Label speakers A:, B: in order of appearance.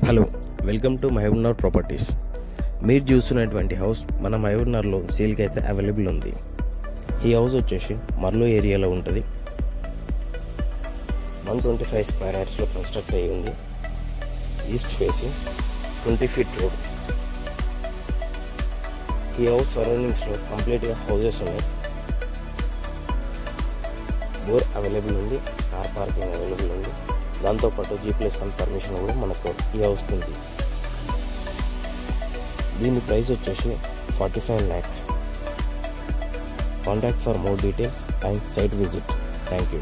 A: Hello, welcome to Mahabubnagar properties. మీరు చూస్తున్నటువంటి house మన మహబూబ్నగర్లో సేల్కి అయితే అవైలబుల్ ఉంది. ఈ హౌస్ వచ్చేసి మర్లో ఏరియాలో ఉంటుంది. 125 స్క్వేర్ యార్డ్స్లో కన్స్ట్రక్ట్ అయ్యి ఉంది. East facing 20 feet road. ఈ హౌస్ సరౌండింగ్స్లో కంప్లీట్గా హౌసెస్ ఉన్నాయి. బోర్ అవైలబుల్ ఉంది, కార్ పార్కింగ్ అవైలబుల్ ఉంది. దాంతోపాటు G+1 పర్మిషన్ కూడా మనకు ఈ హౌస్కి ఉంది. దీని ప్రైస్ వచ్చేసి 45 lakhs. Contact for more details and site visit. Thank you.